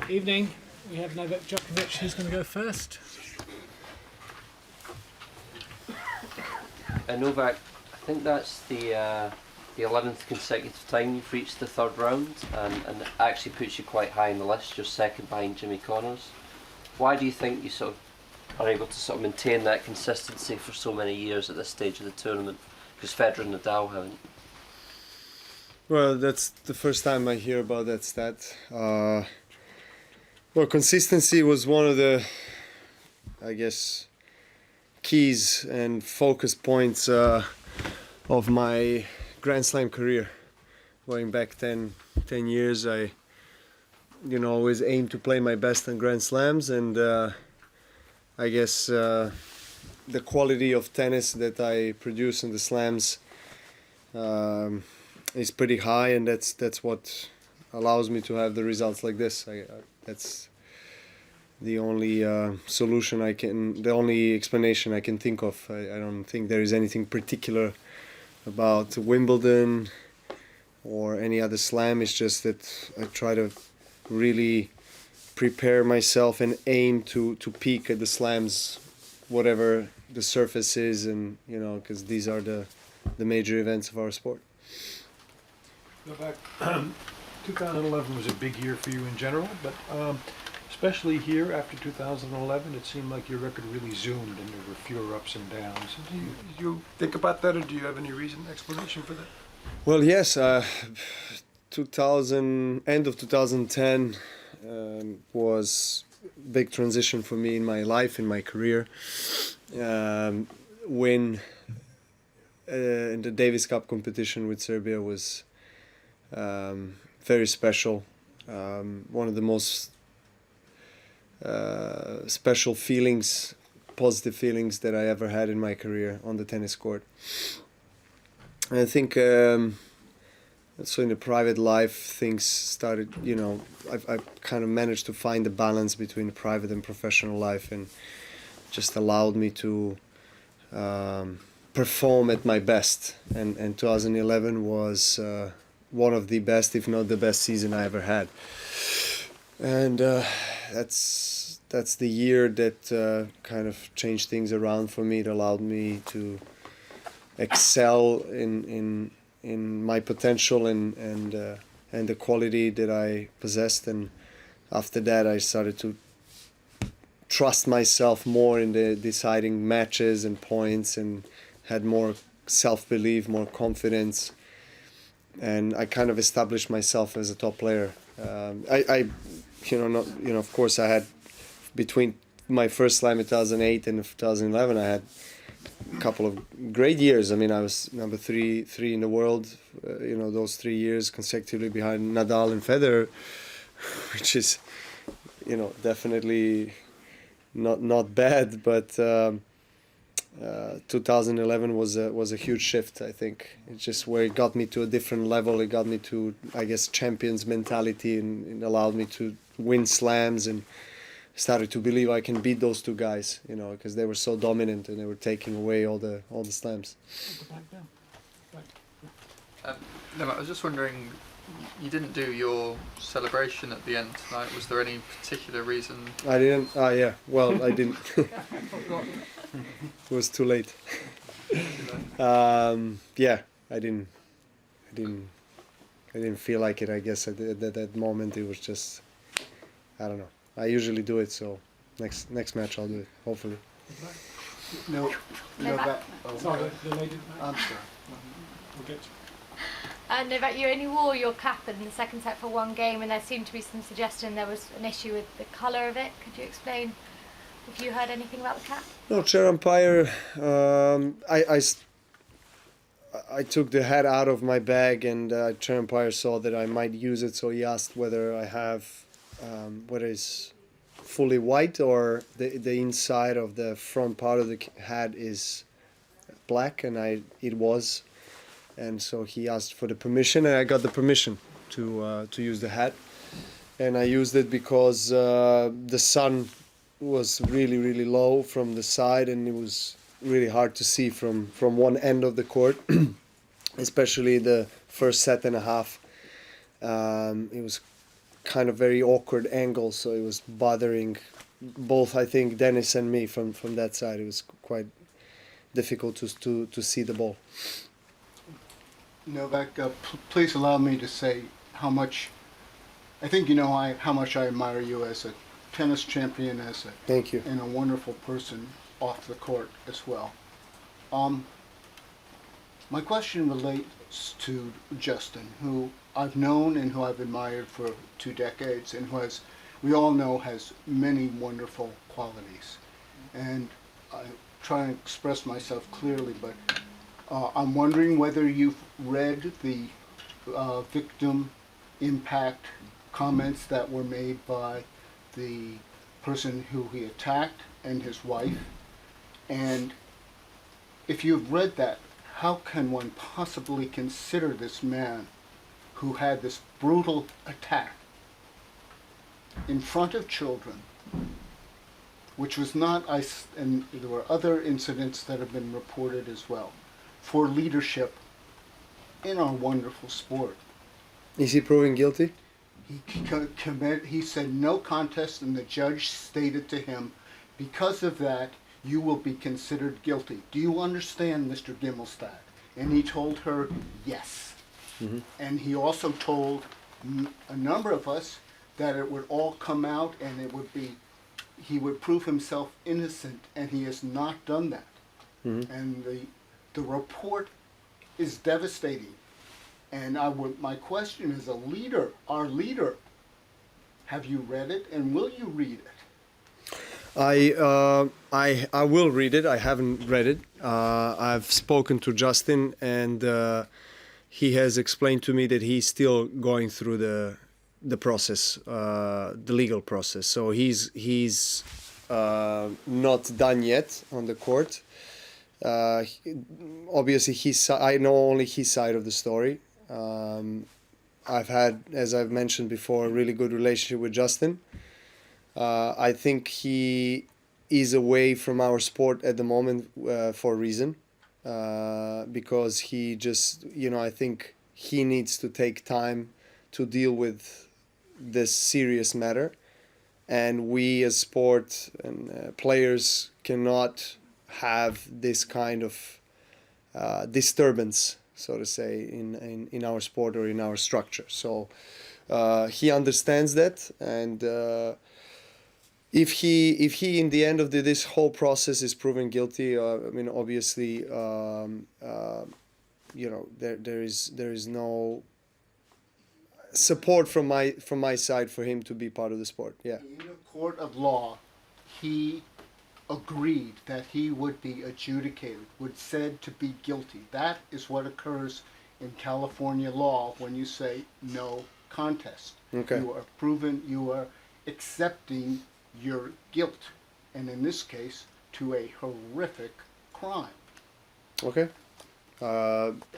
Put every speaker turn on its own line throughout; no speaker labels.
Evening. We have Novak Djokovic. Who's going to go first?
Novak, I think that's the 11th consecutive time you've reached the third round, and it actually puts you quite high in the list, just second behind Jimmy Connors. Why do you think you sort of are able to sort of maintain that consistency for so many years at this stage of the tournament? Because Federer and Nadal haven't.
Well, that's the first time I hear about that stat. Well, consistency was one of the, I guess, keys and focus points of my Grand Slam career. Going back 10 years, I always aimed to play my best in Grand Slams, and I guess the quality of tennis that I produce in the slams is pretty high, and that's what allows me to have the results like this. That's the only the only explanation I can think of. I don't think there is anything particular about Wimbledon or any other slam. It's just that I try to really prepare myself and aim to peak at the slams, whatever the surface is, and because these are the major events of our sport.
Novak, 2011 was a big year for you in general, but especially here after 2011, it seemed like your record really zoomed and there were fewer ups and downs. Do you think about that, or do you have any explanation for that?
Well, yes. End of 2010 was a big transition for me in my life, in my career. Win in the Davis Cup competition with Serbia was very special. One of the most special feelings, positive feelings that I ever had in my career on the tennis court. And I think so in the private life things started, I've kind of managed to find the balance between private and professional life, and just allowed me to perform at my best. And 2011 was one of the best, if not the best season I ever had. And that's the year that kind of changed things around for me. It allowed me to excel in my potential and the quality that I possessed. And after that, I started to trust myself more in the deciding matches and points, and had more self-belief, more confidence, and I kind of established myself as a top player. Of course, I had, between my first slam in 2008 and 2011, I had a couple of great years. I mean, I was number three in the world, those 3 years consecutively behind Nadal and Federer, which is, definitely not bad, but 2011 was a huge shift, I think. It's just where it got me to a different level. It got me to, I guess, champions mentality, and allowed me to win slams, and started to believe I can beat those two guys, because they were so dominant and they were taking away all the slams.
No, I was just wondering, you didn't do your celebration at the end tonight. Was there any particular reason?
I didn't. Yeah. Well, I didn't. It was too late. Yeah, I didn't feel like it. I guess at that moment it was just, I don't know. I usually do it, so next match I'll do it, hopefully.
No,
Novak.
Sorry, the lady.
I'm sorry.
We'll get
Novak, you only wore your cap in the second set for one game, and there seemed to be some suggestion there was an issue with the colour of it. Could you explain if you heard anything about the cap?
No, chair umpire. I took the hat out of my bag, and chair umpire saw that I might use it, so he asked whether I have whether it's fully white or the inside of the front part of the hat is black, and it was. And so he asked for the permission, and I got the permission to use the hat. And I used it because the sun was really, really low from the side, and it was really hard to see from one end of the court, especially the first set and a half. It was kind of very awkward angle, so it was bothering both, I think, Dennis and me from that side. It was quite difficult to see the ball.
Novak, please allow me to say how much, I think you know how much I admire you as a tennis champion,
Thank you.
and a wonderful person off the court as well. My question relates to Justin, who I've known and who I've admired for 2 decades, and who has, we all know, has many wonderful qualities. And I try and express myself clearly, but I'm wondering whether you've read the victim impact comments that were made by the person who he attacked and his wife. And if you've read that, how can one possibly consider this man who had this brutal attack in front of children, which was not, and there were other incidents that have been reported as well, for leadership in our wonderful sport?
Is he proven guilty?
He said no contest, and the judge stated to him, because of that, you will be considered guilty. Do you understand, Mr. Gimelstad? And he told her yes.
Mm-hmm.
And he also told a number of us that it would all come out and it would be, he would prove himself innocent, and he has not done that.
Mm-hmm.
And the report is devastating. And my question is, a leader, our leader, have you read it, and will you read it?
I will read it. I haven't read it. I've spoken to Justin, and he has explained to me that he's still going through the process, the legal process. So he's not done yet on the court. Obviously, I know only his side of the story. I've had, as I've mentioned before, a really good relationship with Justin. I think he is away from our sport at the moment for a reason, because he just, I think he needs to take time to deal with this serious matter, and we as sport and players cannot have this kind of disturbance, so to say, in our sport or in our structure. So he understands that, and if he in the end of this whole process is proven guilty, obviously, there is no support from my side for him to be part of the sport. Yeah.
In a court of law, he agreed that he would be adjudicated, said to be guilty. That is what occurs in California law when you say no contest.
Okay.
You are accepting your guilt, and in this case, to a horrific crime.
Okay.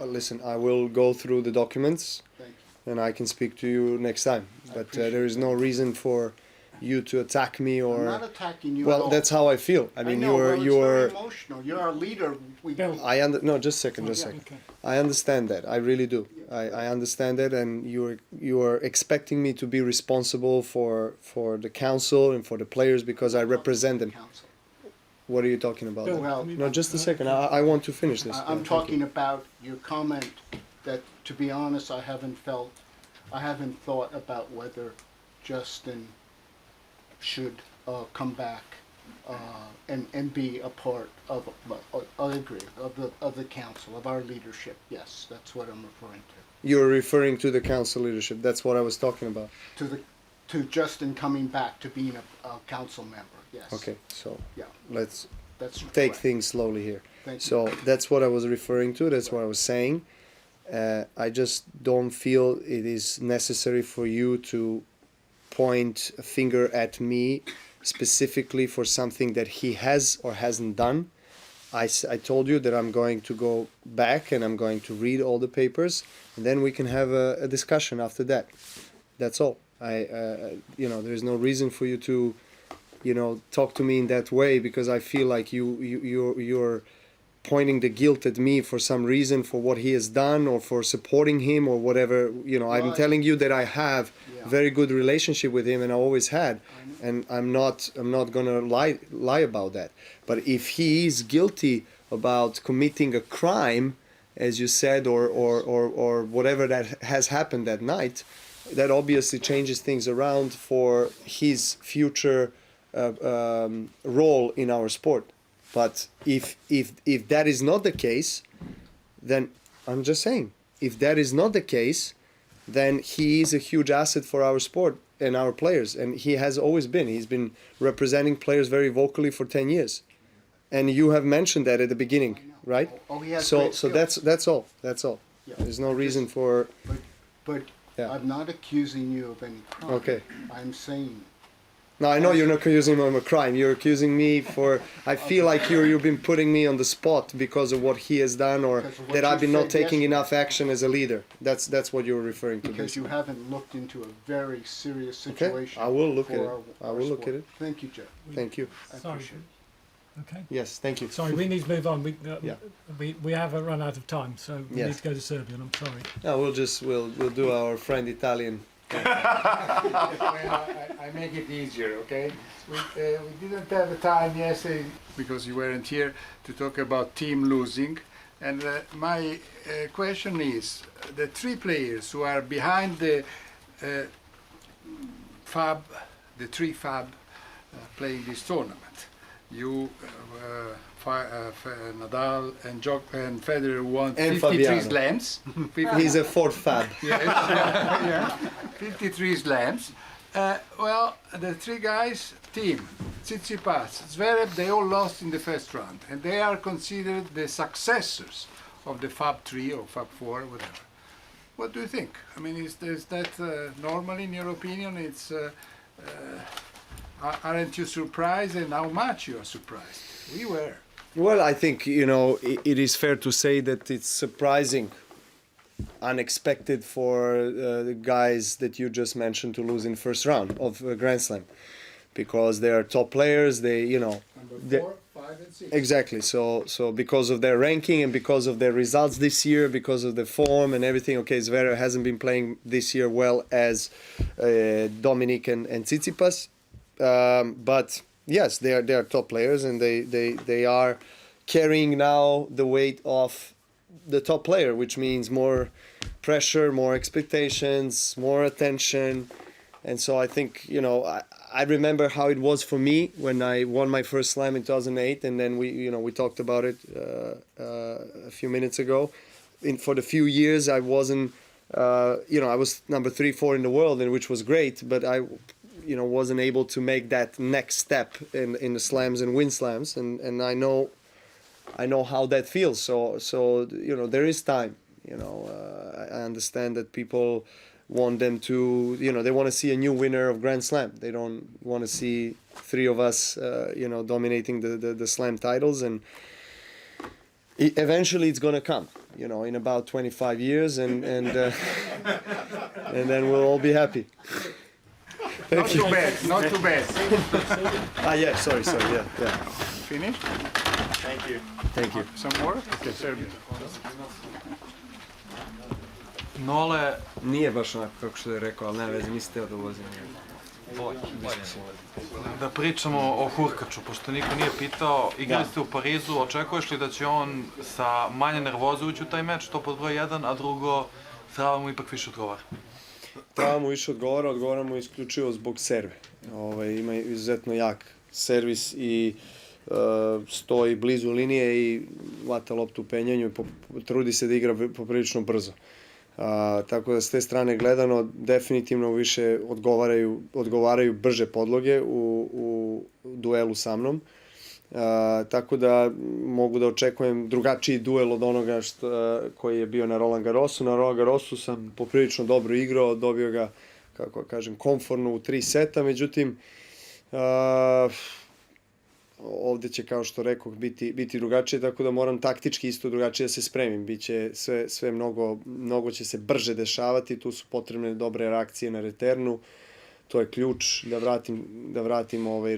Listen, I will go through the documents,
Thank you.
and I can speak to you next time. But there is no reason for you to attack me, or
I'm not attacking you at all.
that's how I feel. I mean,
know,
you're
very emotional. You're our leader.
Bill.
no, just a second.
Okay.
I understand that. I really do. I understand that, and you are expecting me to be responsible for the council and for the players because I represent them.
Counsel.
What are you talking about?
Bill,
Well,
can we-
No, just a second. I want to finish this.
I'm talking about your comment that, to be honest, I haven't thought about whether Justin should come back and be a part of. I agree, of the council, of our leadership. Yes, that's what I'm referring to.
You're referring to the council leadership. That's what I was talking about.
To Justin coming back to being a council member. Yes.
Okay, so
Yeah,
let's
that's
take
correct.
things slowly here.
Thank you.
So that's what I was referring to. That's what I was saying. I just don't feel it is necessary for you to point a finger at me specifically for something that he has or hasn't done. I told you that I'm going to go back and I'm going to read all the papers, and then we can have a discussion after that. That's all. There's no reason for you to, talk to me in that way, because I feel like you're pointing the guilt at me for some reason for what he has done or for supporting him or whatever. You know, I'm
Right.
telling you that I have
Yeah.
very good relationship with him, and I always had, and I'm not gonna lie about that. But if he is guilty about committing a crime, as you said, or whatever that has happened that night, that obviously changes things around for his future role in our sport. But if that is not the case, then I'm just saying, if that is not the case, then he is a huge asset for our sport and our players, and he has always been. He's been representing players very vocally for 10 years, and you have mentioned that at the beginning, right?
Oh, he has
So
great
so
skills.
that's all. That's all.
Yeah.
There's no reason for.
But
Yeah.
I'm not accusing you of any crime.
Okay.
I'm saying
No, I know you're not accusing me of a crime. You're accusing me for. I feel like you've been putting me on the spot because of what he has done, or
Because of what
that
you
I've been not
said
taking
yesterday.
enough action as a leader. That's what you're referring to.
because you haven't looked into a very serious
Okay,
situation.
I will look
for
at it.
our-
I
our
will look
sport.
at it.
Thank you, Jeff.
Thank you.
I
Sorry.
appreciate it.
Okay.
Yes, thank you.
Sorry, we need to move on.
Yeah.
We have run out of time, so we
Yes.
need to go to Serbia. I'm sorry.
No, we'll do our friend Italian.
I make it easier, okay? We didn't have time yesterday because you weren't here to talk about team losing. And my question is, the three players who are behind the FAB, the three FAB playing this tournament, you, Nadal and Federer won
And
53
Fabiano.
slams.
He's a fourth fab.
Yeah, 53 slams. Well, the three guys, team, Tsitsipas, Zverev, they all lost in the first round, and they are considered the successors of the Fab 3 or Fab 4, whatever. What do you think? I mean, is that normal in your opinion? It's aren't you surprised, and how much you are surprised? We were.
Well, I think it is fair to say that it's surprising, unexpected for the guys that you just mentioned to lose in first round of Grand Slam, because they are top players.
Number
They-
4, 5, and 6.
Exactly. So because of their ranking and because of their results this year, because of the form and everything. Okay, Zverev hasn't been playing this year well as Dominic and Tsitsipas, but yes, they are top players, and they are carrying now the weight of the top player, which means more pressure, more expectations, more attention. And so I think, I remember how it was for me when I won my first slam in 2008, and then we talked about it a few minutes ago. For the few years I wasn't, I was number 3, 4 in the world, and which was great, but I wasn't able to make that next step in the slams and win slams, and I know how that feels. So there is time. I understand that people want them to, they want to see a new winner of Grand Slam. They don't want to see three of us, dominating the slam titles, and eventually it's gonna come, in about 25 years, and and then we'll all be happy.
Not too bad, not too bad.
Yeah, sorry, yeah.
Finished?
Thank you.
Some more? Okay, Serbia.
Nole,
Nije baš onako kako što je rekao, ali ne veze, nisi teo da ulazim.
da pričamo o Hurkaču, pošto niko nije pitao, igrali ste u Parizu, očekuješ li da će on sa manje nervoze ući u taj meč, to pod broj 1, a drugo, trava mu ipak više odgovara?
Trava mu više odgovara mu isključivo zbog serve. Ima izuzetno jak servis i stoji blizu linije i vata loptu u penjanju i trudi se da igra poprilično brzo. Tako da s te strane gledano definitivno više odgovaraju brže podloge u duelu sa mnom. Tako da mogu da očekujem drugačiji duel od onoga koji je bio na Roland Garrosu. Na Roland Garrosu sam poprilično dobro igrao, dobio ga, kako kažem, komfortno u 3 seta, međutim ovdje će, kao što rekoh, biti drugačije, tako da moram taktički isto drugačije da se spremim. Biće sve mnogo će se brže dešavati, tu su potrebne dobre reakcije na returnu. To je ključ da vratim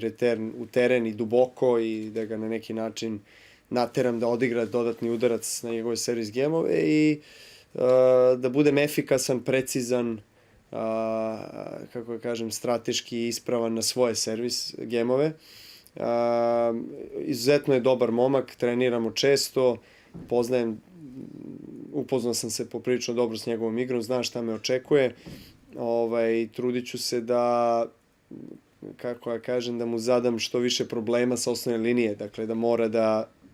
return u teren i duboko i da ga na neki način nateram da odigra dodatni udarac na njegove servis gemove i da budem efikasan, precizan, kako da kažem, strateški ispravan na svoje servis gemove. Izuzetno je dobar momak, treniramo često, upoznao sam se poprilično dobro s njegovom igrom, znam šta me očekuje. Trudit ću se da, kako ja kažem, da mu zadam što više problema sa osnovne linije, dakle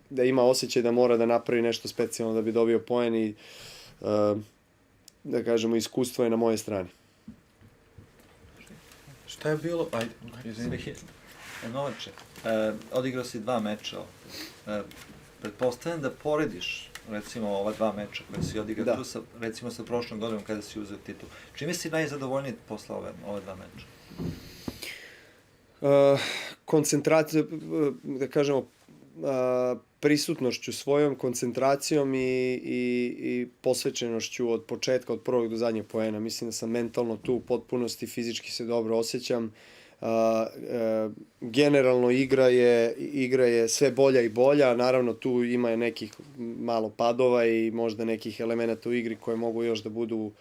da ima osjećaj da mora da napravi nešto specijalno da bi dobio poen i da kažemo iskustvo je na moje strani.
Šta je bilo? Ajde, izvini. Novače, odigrao si 2 meča. Pretpostavljam da porediš recimo ova 2 meča koje si odigrao tu recimo sa prošlom godinom kada si uzeo titul. Čime si najzadovoljniji posle ove 2 meča?
Koncentracija, da kažemo, prisutnošću svojom, koncentracijom i posvećenošću od početka, od prvog do zadnjeg poena. Mislim da sam mentalno tu u potpunosti, fizički se dobro osjećam. Generalno igra je sve bolja i bolja, naravno tu ima nekih malo padova i možda nekih elemenata u igri koje mogu još da budu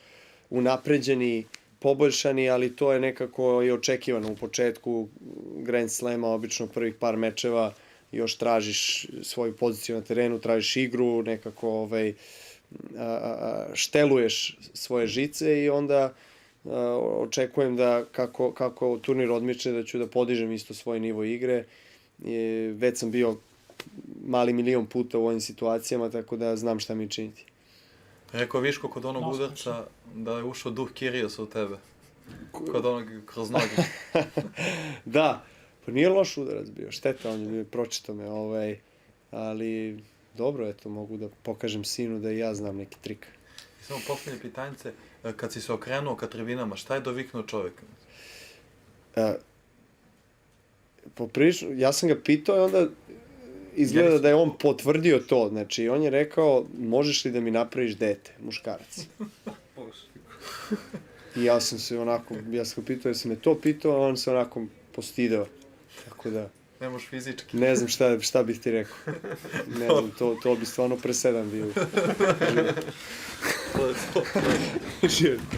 unapređeni, poboljšani, ali to je nekako i očekivano u početku Grand Slema, obično prvih par mečeva još tražiš svoju poziciju na terenu, tražiš igru, nekako šteluješ svoje žice i onda očekujem da kako turnir odmiče da ću da podižem isto svoj nivo igre. Već sam bio mali milion puta u ovim situacijama, tako da znam šta mi činiti.
Rekao Viško kod onog udarca da je ušao duh Kiriosa u tebe. Kod onog kroz noge.
Da, pa nije loš udarac bio, šteta, on je pročitao me, ali dobro, eto, mogu da pokažem sinu da i ja znam neki trik.
I samo poslednje pitanjice, kad si se okrenuo ka tribinama, šta je doviknuo čovjek?
Poprilično, ja sam ga pitao i onda izgleda da je on potvrdio to, znači on je rekao, možeš li da mi napraviš dete, muškarac? I ja sam se onako, ja sam ga pitao, ja sam me to pitao, a on se onako postidao, tako da...
Ne možeš fizički.
Ne znam šta bih ti rekao. Ne znam, to bi stvarno presedan bio.
To je to.
Živjeti.